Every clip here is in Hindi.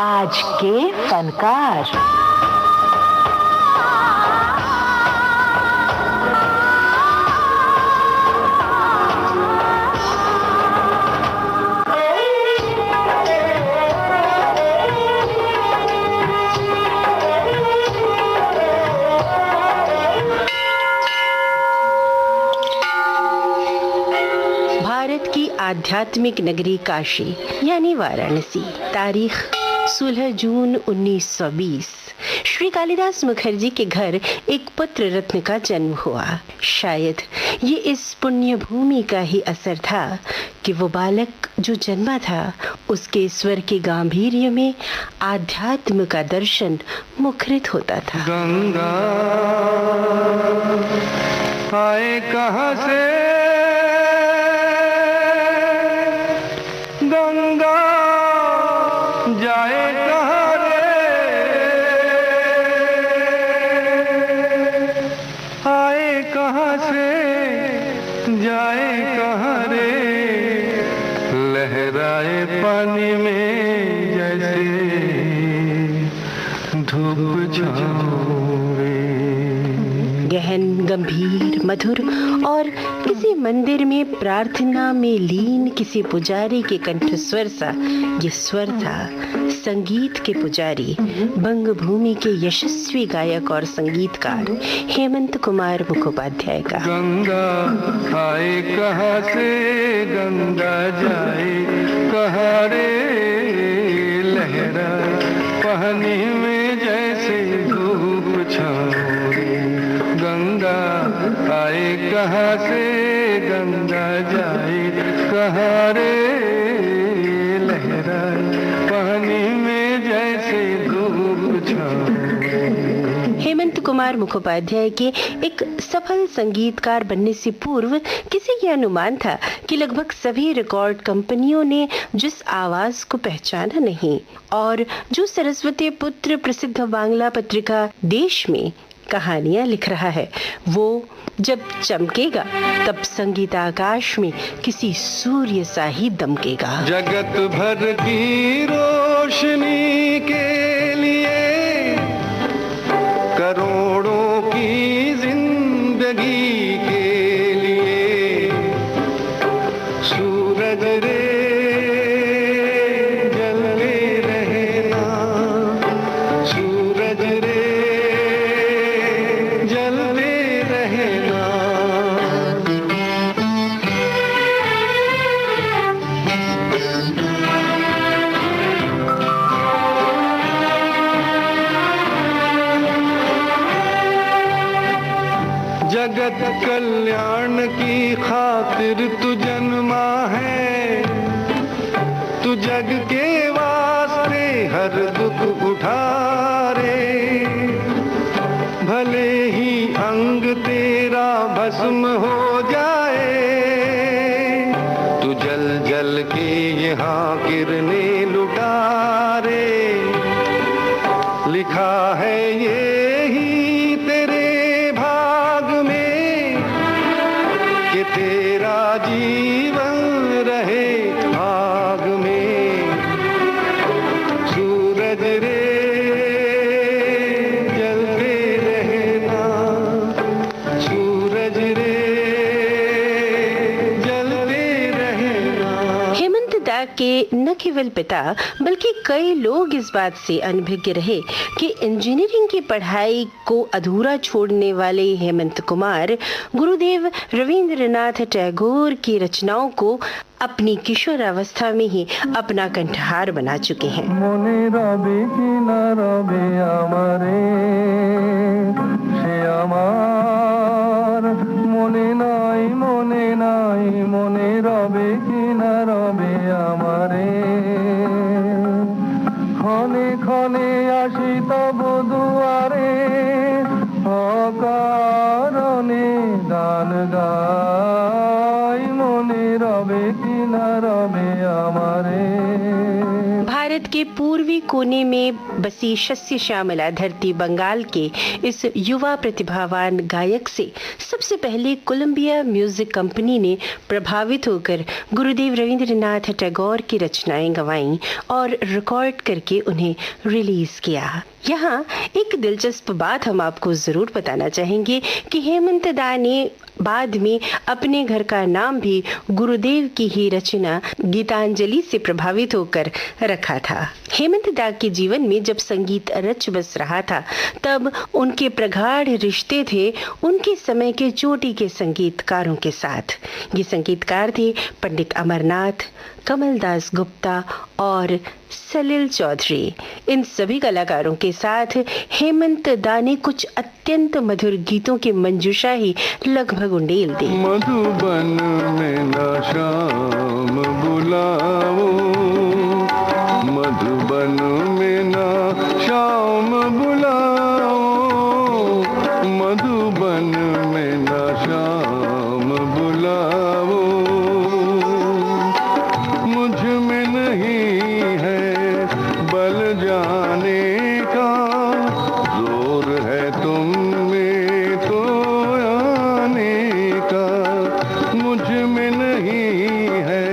आज के फनकार। भारत की आध्यात्मिक नगरी काशी यानी वाराणसी, तारीख 16 जून 1920। श्री कालिदास मुखर्जी के घर एक पुत्र रत्न का जन्म हुआ। शायद ये इस पुण्य भूमि का ही असर था कि वो बालक जो जन्मा था उसके स्वर के गांभीर्य में आध्यात्म का दर्शन मुखरित होता था। गंगा आए कहाँ से, गंगा जाए कहाँ रे, आए कहाँ से जाए कहाँ रे, लहराए पानी में जैसे धूप छाँव रे। गहन, गंभीर, मधुर और किसी मंदिर में प्रार्थना में लीन किसी पुजारी के कंठस्वर सा ये स्वर था संगीत के पुजारी, बंग भूमि के यशस्वी गायक और संगीतकार हेमंत कुमार मुखोपाध्याय का। गंगा आए कहाँ से, गंगा जाए कहाँ रे, लहराए पानी में जैसे धूप छाँव रे। गंगा आए कहाँ से, गंगा जाए कहाँ रे, लहराए पानी में जैसे धूप छाँव रे। हेमंत कुमार मुखोपाध्याय के एक सफल संगीतकार बनने से पूर्व किसी ये अनुमान था कि लगभग सभी रिकॉर्ड कंपनियों ने जिस आवाज को पहचाना नहीं और जो सरस्वती पुत्र प्रसिद्ध बांग्ला पत्रिका देश में कहानियां लिख रहा है, वो जब चमकेगा तब संगीत आकाश में किसी सूर्य सा ही दमकेगा। जगत भर की रोशनी के लिए, करोड़ों की जिंदगी के लिए, सूरज रे जलते रहना, सूरज रे जलते रहना। जगत कल्याण की खातिर तू जन्मा है, तू जग के वास्ते हर दुख उठा रे। भले ही अंग तेरा भस्म हो जाए, तू जल जल के यहाँ किरने लुटा रे। लिखा है ये ही तेरे भाग में कि तेरा जीवन रहे आग में। सूरज रे जलते रहना, सूरज रे जलते रहना। हेमंत दा के न केवल पिता बल्कि कई लोग इस बात से अनभिज्ञ रहे कि इंजीनियरिंग की पढ़ाई को अधूरा छोड़ने वाले हेमंत कुमार गुरुदेव रविंद्रनाथ टैगोर की रचनाओं को अपनी किशोरावस्था में ही अपना कंठहार बना चुके हैं। মনে রবে কি না রবে আমারে, সে আমার মনে নাই, মনে নাই, মনে রবে কি না রবে আমারে। ক্ষণে ক্ষণে আসি তব দুয়ারে, অকারণে গান গাই, মনে রবে কি না রবে আমারে। भारत के पूर्व पूर्वी कोने में बसी शस्य श्यामला धरती बंगाल के इस युवा प्रतिभावान गायक से सबसे पहले कोलंबिया म्यूजिक कंपनी ने प्रभावित होकर गुरुदेव रविंद्रनाथ टैगोर की रचनाएं गवाईं और रिकॉर्ड करके उन्हें रिलीज किया। यहाँ एक दिलचस्प बात हम आपको जरूर बताना चाहेंगे कि हेमंत दा ने बाद में अपने घर का नाम भी गुरुदेव की ही रचना गीतांजलि से प्रभावित होकर रखा था। हेमंत दा के जीवन में जब संगीत रच बस रहा था तब उनके प्रगाढ़ रिश्ते थे उनके समय के चोटी के संगीतकारों के साथ। ये संगीतकार थे पंडित अमरनाथ, कमलदास गुप्ता और सलिल चौधरी। इन सभी कलाकारों के साथ हेमंत दा ने कुछ अत्यंत मधुर गीतों की मंजूषा ही लगभग उंडेल दी। मधुबन में न शाम बुलाओ, मधुबन में न शाम बुलाओ, मधुबन में न शाम बुलाओ। मुझ में नहीं है बल जाने का, जोर है तुम में तो आने का। मुझ में नहीं है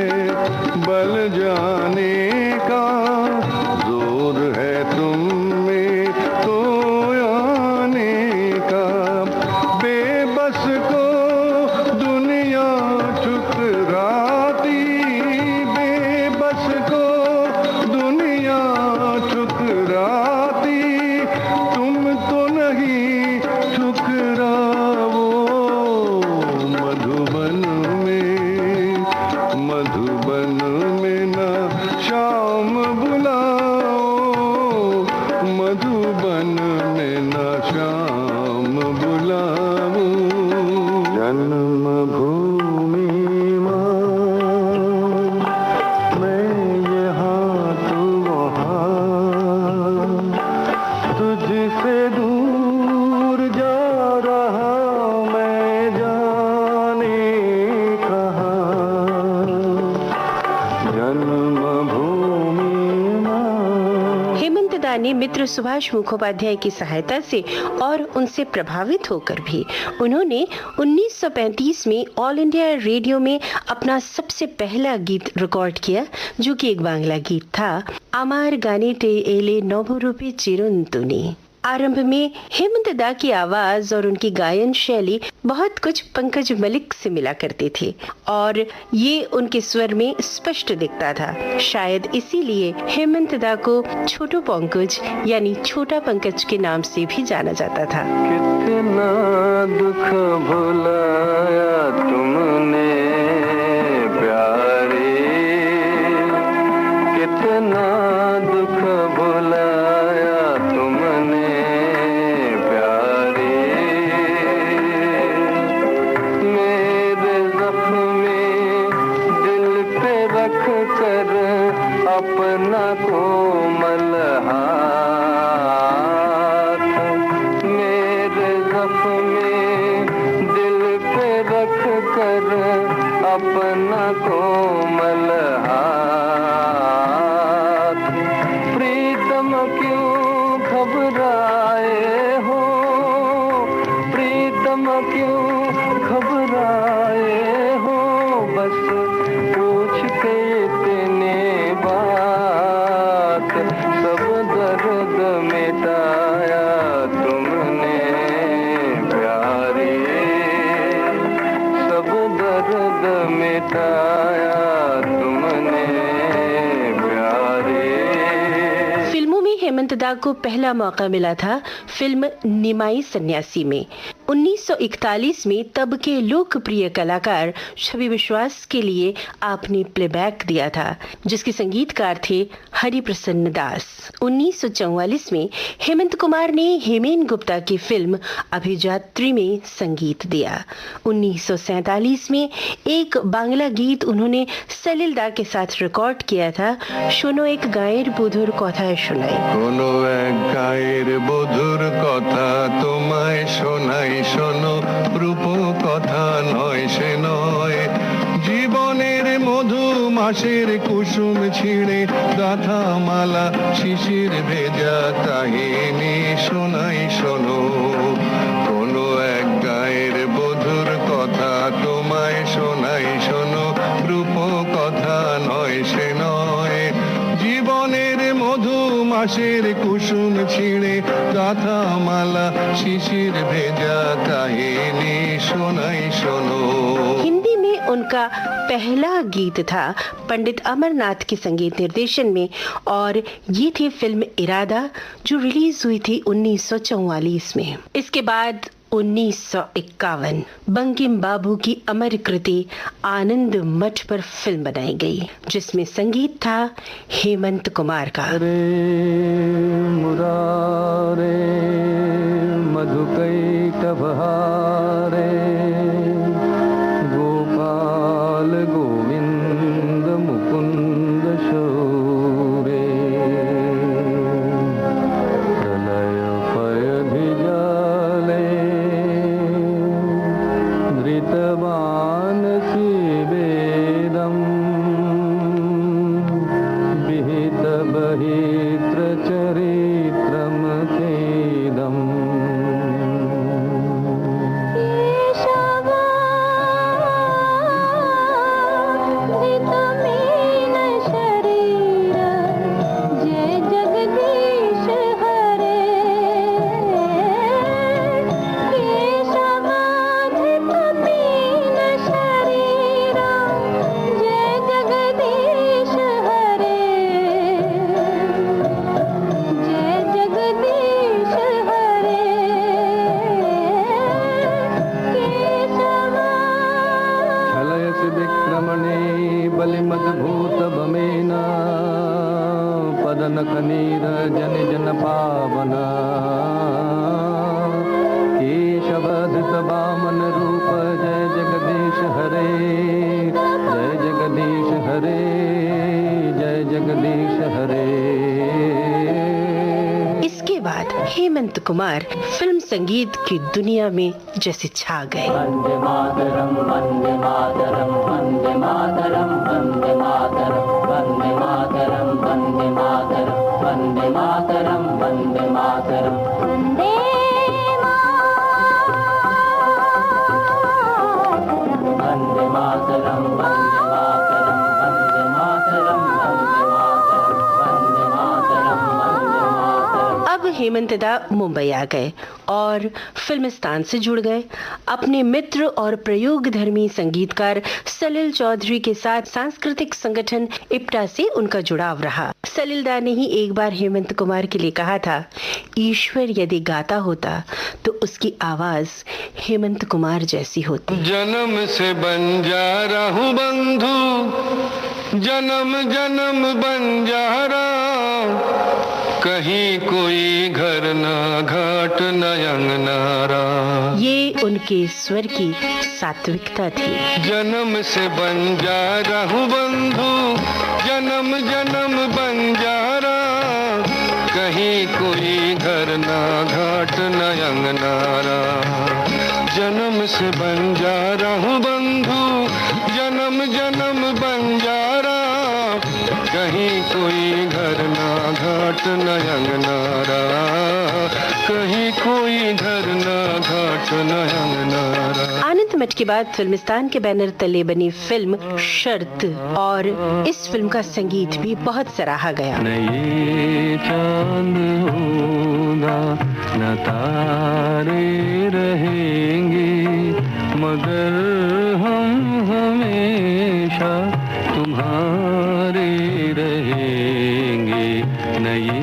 बल जाने का, जोर है तुम में तो आने का। बेबस को दुनिया ठुकराती, बेबस को दुनिया ठुकराती, तुम तो नहीं ठुकराओ। मधुबन में, मधुबन में न शाम बुलाओ, मधुबन में न शाम बुलाओ। जन्मभूमि माँ, मैं यहाँ तू वहाँ, तुझसे दूर जा रहा मैं जाने कहाँ। जन्मभूमि माँ। हेमंत दा ने मित्र सुभाष मुखोपाध्याय की सहायता से और उनसे प्रभावित होकर भी उन्होंने 1935 में ऑल इंडिया रेडियो में अपना सबसे पहला गीत रिकॉर्ड किया, जो कि एक बांग्ला गीत था, आमार गाने टे एले नवरूपे चिरंतुनी। आरंभ में हेमंत दा की आवाज और उनकी गायन शैली बहुत कुछ पंकज मलिक से मिला करते थे और ये उनके स्वर में स्पष्ट दिखता था। शायद इसीलिए हेमंत दा को छोटू पंकज यानी छोटा पंकज के नाम से भी जाना जाता था। कितना दुख भुलाया तुमने प्यारे, कितना दुख भुलाया तुमने प्यारे। मेरे जख्मे दिल पे रख कर अपना कोमल हाथ, मेरे जख्मे दिल पे रख कर अपना कोमल हाथ। प्रीतम क्यों घबराए हो, प्रीतम क्यों घबराए हो, बस पूछ के इतने बात। सब दर्द मिटाया तुमने प्यारे, सब दर्द मिटाया तुमने प्यारे। फिल्मों में हेमंत दा को पहला मौका मिला था फिल्म निमाई सन्यासी में। 1941 में तब के लोकप्रिय कलाकार छवि विश्वास के लिए आपने प्लेबैक दिया था, जिसके संगीतकार थे हरि प्रसन्न दास। 1944 में हेमंत कुमार ने हेमेन गुप्ता की फिल्म अभिजात्री में संगीत दिया। 1947 में एक बांग्ला गीत उन्होंने सलिल दा के साथ रिकॉर्ड किया था, शोनो एक गायर बुधुर कथा शोनाई। কোনো এক গায়ের বধুর কথা তোমায় শোনাই শোনো, রূপ কথা নয় সে নয়, জীবনের মধু মাসের কুসুম ছিঁড়ে গাথা মালা শিশির ভেজা কাহিনী শোনাই শোনো কোনো এক গায়ের বধুর কথা তোমায় শোনাই শোনো রূপ কথা নয় সে নয় জীবনের মধু মাসের কুসুম ছিঁড়ে গাথা মালা শিশির ভেজা কাহিনী শোনাই শোনো। हिंदी में उनका पहला गीत था पंडित अमरनाथ के संगीत निर्देशन में और ये थी फिल्म इरादा जो रिलीज हुई थी 1944 में। इसके बाद 1951 बंकिम बाबू की अमर कृति आनंद मठ पर फिल्म बनाई गई जिसमें संगीत था हेमंत कुमार का। मुरारे मधुकैटभहारे गोपाल गोविंद मुकुंद शौरे प्रलय पयधिजाले धृतवानसि वेदम् विहित बहित्र चरित्रम खेदम् जन जन पावना केशवधृत वामन रूप जय जगदीश हरे जय जगदीश हरे जय जगदीश हरे। इसके बाद हेमंत कुमार फिल्म संगीत की दुनिया में जैसे छा गए। वंदे मातरम वंदे मातरम वंदे मातरम वंदे मातरम वंदे मातरम वंदे मातरम वंदे मातरम वंदे मातरम वंदे मातरम वंदे मातरम वंदे मातरम वंदे मातरम वंदे मातरम वंदे मातरम। अब हेमंत दा मुंबई आ गए और फिल्मिस्तान से जुड़ गए। अपने मित्र और प्रयोगधर्मी संगीतकार सलिल चौधरी के साथ सांस्कृतिक संगठन इप्टा से उनका जुड़ाव रहा। सलिल दा ने ही एक बार हेमंत कुमार के लिए कहा था, ईश्वर यदि गाता होता तो उसकी आवाज हेमंत कुमार जैसी होती। जन्म से बंजारा हूँ बंधु जन्म जन्म बंजारा कहीं कोई घर ना घाट न अंगनारा। ये उनके स्वर की सात्विकता थी। जन्म से बंजारा हूँ बंधु जन्म जन्म बंजारा कहीं कोई घर ना घाट न अंगनारा। जन्म से बंजारा हूँ बंधु जन्म जन्म बंजारा कहीं कोई घर ना घाट न अंगनारा कहीं कोई घर ना घाट न अंगनारा। आनंद मठ के बाद फिल्मिस्तान के बैनर तले बनी फिल्म शर्त और इस फिल्म का संगीत भी बहुत सराहा गया। न ये चांद होगा न तारे रहेंगे मगर हम हमेशा तुम्हारे रहेंगे न ये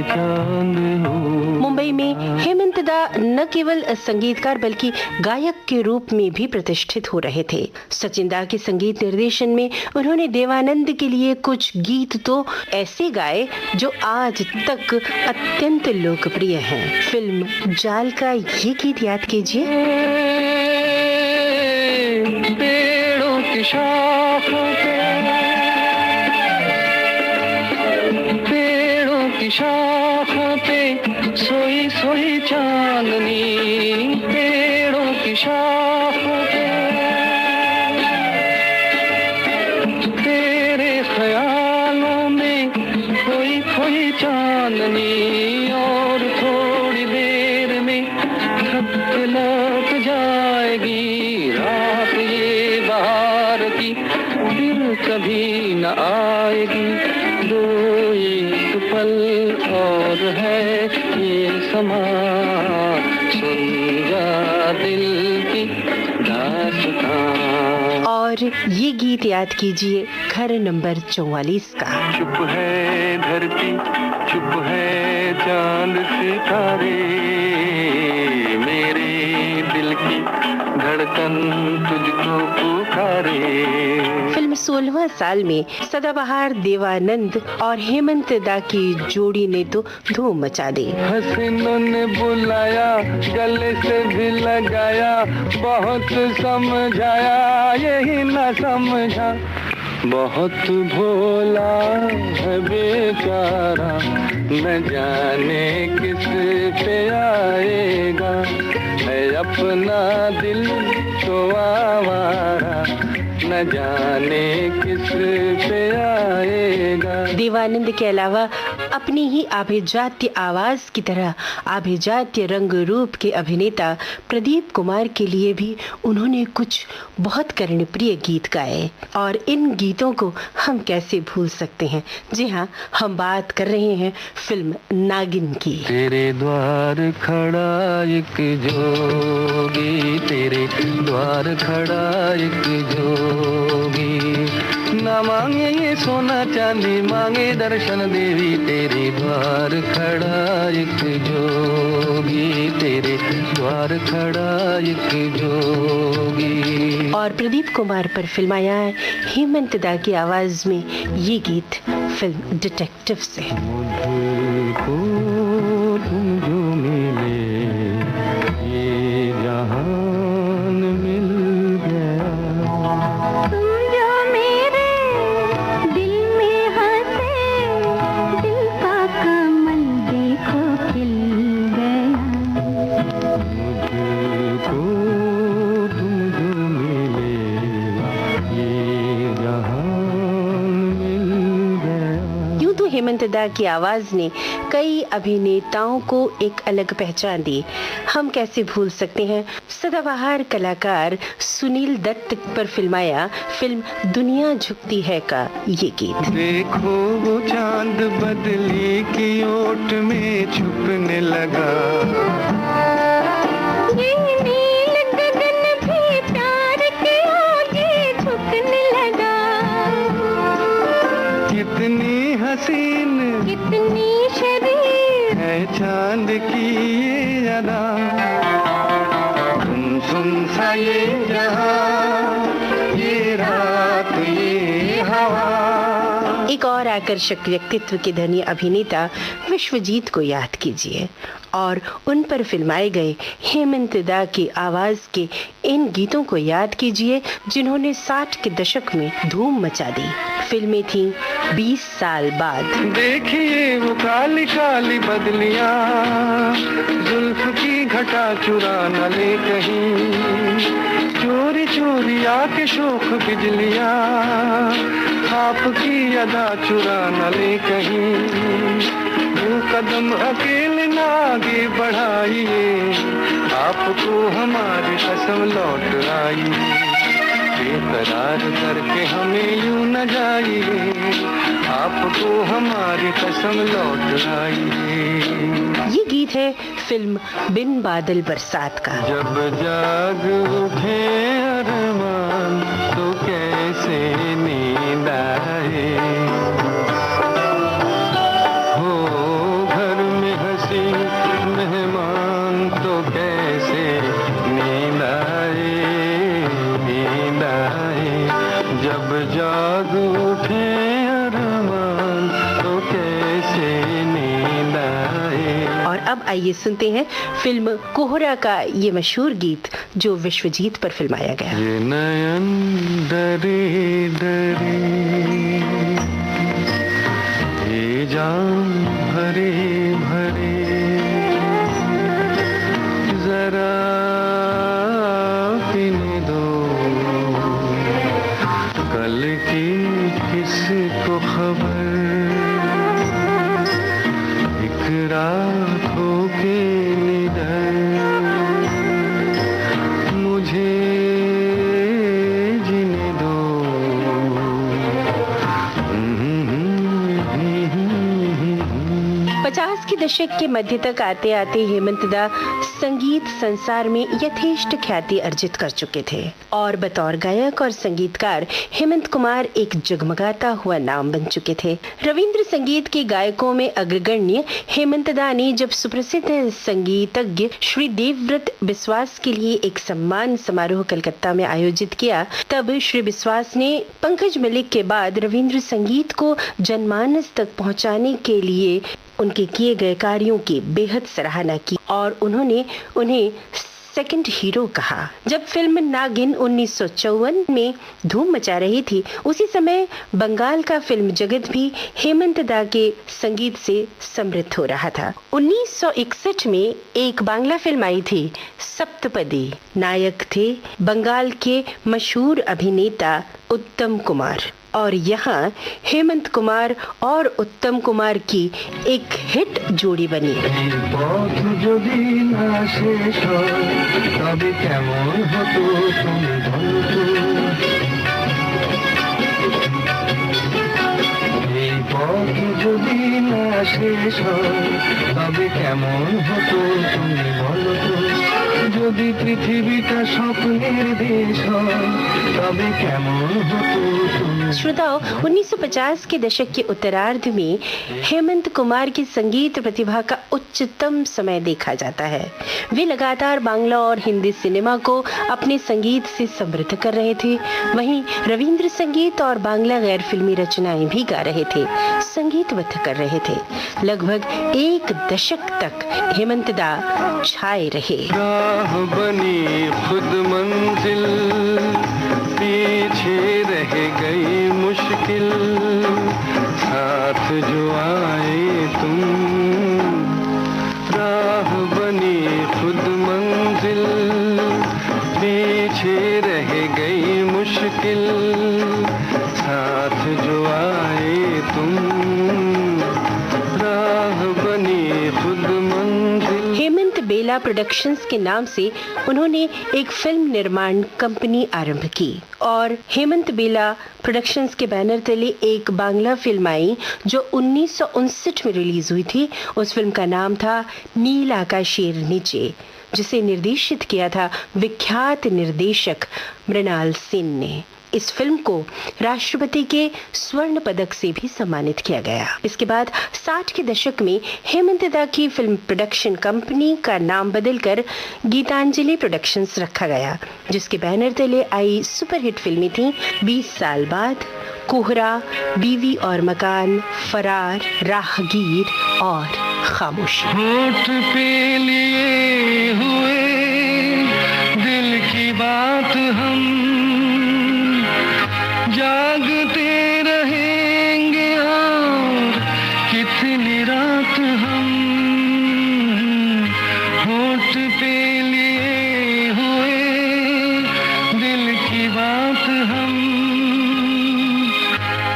चांद हो। मुंबई में हेमंत दा न केवल संगीतकार बल्कि गायक के रूप में भी प्रतिष्ठित हो रहे थे। सचिन दा के संगीत निर्देशन में उन्होंने देवानंद के लिए कुछ गीत तो ऐसे गाए जो आज तक अत्यंत लोकप्रिय हैं। फिल्म जाल का ये गीत याद कीजिए। पेड़ों की शाखों पे पेड़ों की शाखों पे सोई सोई चांदनी पेड़ों की शाखों पे चांदनी और थोड़ी देर में थक के लौट जाएगी रात ये बहार की फिर कभी न आएगी दो एक पल और है ये समा सुन जा दिल की दास्तां। और ये गीत याद कीजिए घर नंबर 44 का। चुप है धरती चुप है चांद सितारे मेरे दिल की धड़कन तुझको पुकारे। फिल्म 16वां साल में सदाबहार देवानंद और हेमंत दा की जोड़ी ने तो धूम मचा दी। हसीनों ने बुलाया गले से भी लगाया बहुत समझाया यही ना समझा बहुत भोला है बेचारा न जाने किस पे आएगा है अपना दिल तो आवारा न जाने किस पे आएगा। देवानंद के अलावा अपनी ही आभिजात्य आवाज की तरह आभिजात्य रंग रूप के अभिनेता प्रदीप कुमार के लिए भी उन्होंने कुछ बहुत कर्णप्रिय गीत गाए और इन गीतों को हम कैसे भूल सकते हैं। जी हाँ, हम बात कर रहे हैं फिल्म नागिन की। तेरे द्वार खड़ा एक जोगी तेरे द्वार खड़ा एक जोगी न मांगे ये सोना चांदी मांगे दर्शन देवी तेरे द्वार खड़ा एक जोगी तेरे द्वार खड़ा एक जोगी। और प्रदीप कुमार पर फिल्माया हेमंत दा की आवाज में ये गीत फिल्म डिटेक्टिव से। मुझको तुम जो मिले ये जहान मिल गया तुम जो मेरे दिल में हंसे दिल का कमल देखो खिल गया मुझको तुम जो मिले ये जहान मिल गया। यूं तो हेमंत दा की आवाज ने कई अभिनेताओं को एक अलग पहचान दी। हम कैसे भूल सकते हैं सदाबहार कलाकार सुनील दत्त पर फिल्माया फिल्म दुनिया झुकती है का ये गीत। देखो वो चांद बदली की ओट में छुपने लगा ये नील गगन भी प्यार के आगे झुकने लगा कितनी हसीन कितनी शरीर है चांद की ये अदा सुन सा ये जहां ये रात ये हवा। एक और आकर्षक व्यक्तित्व के धनी अभिनेता विश्वजीत को याद कीजिए और उन पर फिल्माए गए हेमंत दा की आवाज के इन गीतों को याद कीजिए जिन्होंने 60 के दशक में धूम मचा दी। फिल्में थीं 20 साल बाद। देखिए वो काली काली बदलियां जुल्फ की घटा चुरा न ले कहीं चोरी चोरी आके शोख बिजलियां आपकी अदा चुरा न ले कहीं वो कदम अकेले ना आगे बढ़ाइए आपको हमारी कसम लौट आई बेकरार करके हमें यूं न जाइए आपको हमारी कसम लौट आइए। ये गीत है फिल्म बिन बादल बरसात का। जब जाग उठे अरमान तो कैसे नींद आए हो घर में हंसी मेहमान तो कैसे नींद आए जब जाग उठे अरमान तो कैसे नींद आए। और अब आइए सुनते हैं फिल्म कोहरा का ये मशहूर गीत जो विश्वजीत पर फिल्माया गया। ये नयन डरे डरे ये जान भरे भरे जरा पीने दो कल की किसको खबर रातों के निडर मुझे जीने दो। 50 के दशक के मध्य तक आते आते हेमंत दा संगीत संसार में यथेष्ट ख्याति अर्जित कर चुके थे और बतौर गायक और संगीतकार हेमंत कुमार एक जगमगाता हुआ नाम बन चुके थे। रविंद्र संगीत के गायकों में अग्रगण्य हेमंत दा ने जब सुप्रसिद्ध संगीतज्ञ श्री देवव्रत बिस्वास के लिए एक सम्मान समारोह कलकत्ता में आयोजित किया, तब श्री बिस्वास ने पंकज मलिक के बाद रविंद्र संगीत को जनमानस तक पहुंचाने के लिए उनके किए गए कार्यों की बेहद सराहना की और उन्होंने उन्हें सेकंड हीरो कहा। जब फिल्म नागिन 1954 में धूम मचा रही थी, उसी समय बंगाल का फिल्म जगत भी हेमंत दा के संगीत से समृद्ध हो रहा था। 1961 में एक बांग्ला फिल्म आई थी, सप्तपदी। नायक थे बंगाल के मशहूर अभिनेता उत्तम कुमार और यहाँ हेमंत कुमार और उत्तम कुमार की एक हिट जोड़ी बनी। পথ যদি না শেষ হয় তবে কেমন হতো তুমি বলো তো। এই পথ যদি না শেষ হয় তবে কেমন হতো তুমি বলো তো। যদি পৃথিবীটা স্বপ্নের দেশ হয় তবে কেমন হতো তুমি। श्रोताओं, 1950 के दशक के उत्तरार्ध में हेमंत कुमार की संगीत प्रतिभा का उच्चतम समय देखा जाता है। वे लगातार बांग्ला और हिंदी सिनेमा को अपने संगीत से समृद्ध कर रहे थे। वहीं रविंद्र संगीत और बांग्ला गैर फिल्मी रचनाएं भी गा रहे थे, संगीतबद्ध कर रहे थे। लगभग एक दशक तक हेमंत दा छाए रहे। राह बनी खुद मंजिल पीछे रह गई मुश्किल साथ जो आए तुम। राह बनी खुद मंजिल पीछे रह गई मुश्किल साथ जो आए तुम। राह बनी खुद मंजिल। हेमंत बेला प्रोडक्शंस के नाम से उन्होंने एक फिल्म निर्माण कंपनी आरंभ की और हेमंत बेला प्रोडक्शंस के बैनर तले एक बांग्ला फिल्म आई जो 1959 में रिलीज हुई थी। उस फिल्म का नाम था नील आकाशेर नीचे, जिसे निर्देशित किया था विख्यात निर्देशक मृणाल सेन ने। इस फिल्म को राष्ट्रपति के स्वर्ण पदक से भी सम्मानित किया गया। इसके बाद 60 के दशक में हेमंत दा की फिल्म प्रोडक्शन कंपनी का नाम बदलकर गीतांजलि प्रोडक्शंस रखा गया, जिसके बैनर तले आई सुपरहिट फिल्में थीं 20 साल बाद, कोहरा, बीवी और मकान, फरार, राहगीर और खामोशी। होठ पे लिए हुए दिल की बात हम जागते रहेंगे और कितनी रात हम। होठ पे लिए हुए दिल की बात हम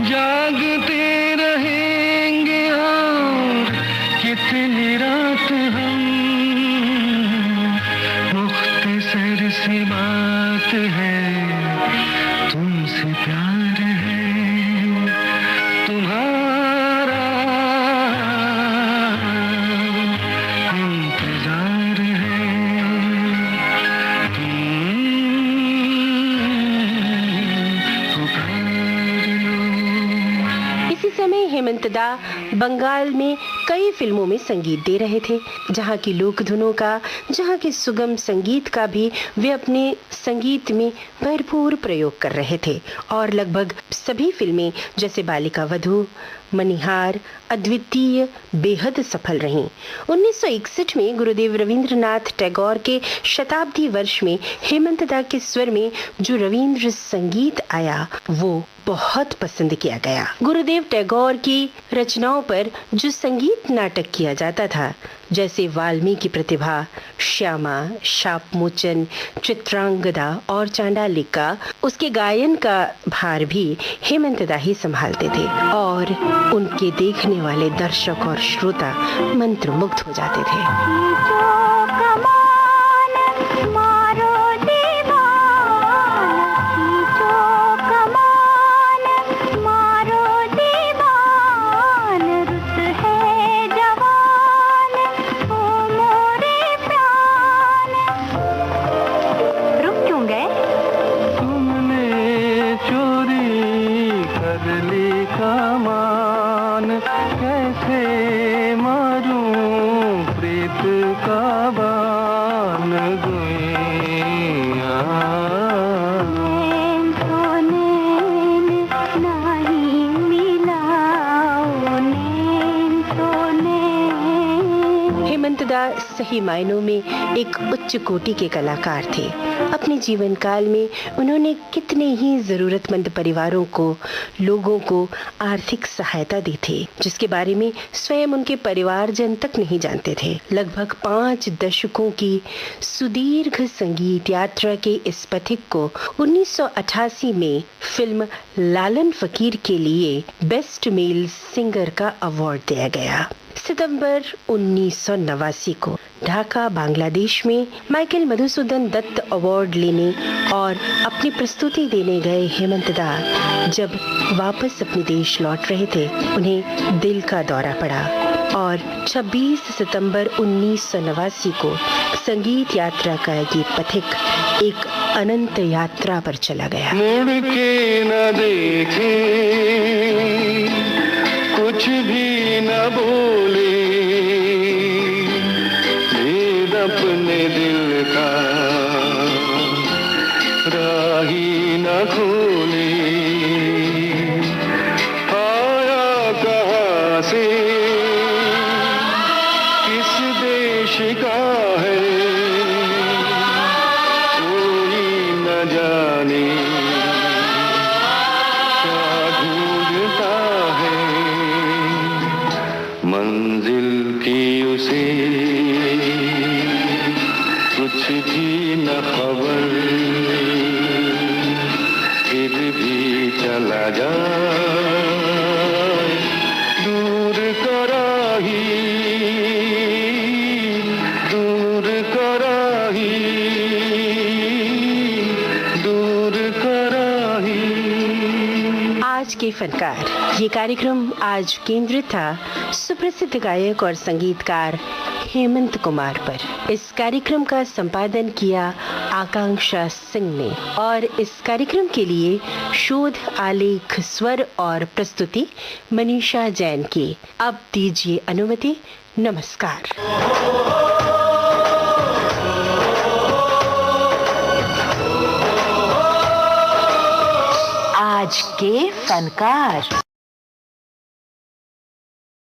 जागते रहेंगे और कितनी रात हम। मुख्तसर सी बात है तुमसे प्यार है तुम्हारा इंतजार है। पुकार लो। इसी समय हेमंत दा बंगाल में कई फिल्मों में संगीत दे रहे थे। जहाँ की लोक धुनों का, जहाँ के सुगम संगीत का भी वे अपने संगीत में भरपूर प्रयोग कर रहे थे और लगभग सभी फिल्में जैसे बालिका वधू, मनिहार, अद्वितीय बेहद सफल रहीं। 1961 में गुरुदेव रविंद्रनाथ टैगोर के शताब्दी वर्ष में हेमंत दा के स्वर में जो रविंद्र संगीत आया वो बहुत पसंद किया गया। गुरुदेव टैगोर की रचनाओं पर जो संगीत नाटक किया जाता था, जैसे वाल्मीकि प्रतिभा, श्यामा, शापमोचन, चित्रांगदा और चांडालिका, उसके गायन का भार भी हेमंत दा ही संभालते थे और उनके देखने वाले दर्शक और श्रोता मंत्रमुग्ध हो जाते थे। सही मायनों में एक उच्च कोटि के कलाकार थे। अपने जीवन काल में उन्होंने कितने ही जरूरतमंद परिवारों को, लोगों को आर्थिक सहायता दी थी, जिसके बारे में स्वयं उनके परिवारजन तक नहीं जानते थे। लगभग 5 दशकों की सुदीर्घ संगीत यात्रा के इस पथिक को 1988 में फिल्म लालन फकीर के लिए बेस्ट मेल सिंगर का अवार्ड दिया गया। सितंबर 1989 को ढाका, बांग्लादेश में माइकल मधुसूदन दत्त अवार्ड लेने और अपनी प्रस्तुति देने गए हेमंत दा जब वापस अपने देश लौट रहे थे, उन्हें दिल का दौरा पड़ा और 26 सितंबर 1989 को संगीत यात्रा का ये पथिक एक अनंत यात्रा पर चला गया। मुड़ के न देखे, कुछ भी न बोले, भेद अपने दिल का राही न खोले। आया कहाँ से, किस देश का है, कोई न जाने क्या ढूंढता है। मंजिल की उसे कुछ भी न खबर, फिर भी चला जाए दूर कराही, दूर कराही, दूर कराही। आज के फनकार ये कार्यक्रम आज केंद्रित था सुप्रसिद्ध गायक और संगीतकार हेमंत कुमार पर। इस कार्यक्रम का संपादन किया आकांक्षा सिंह ने और इस कार्यक्रम के लिए शोध, आलेख, स्वर और प्रस्तुति मनीषा जैन की। अब दीजिए अनुमति। नमस्कार। आज के फनकार।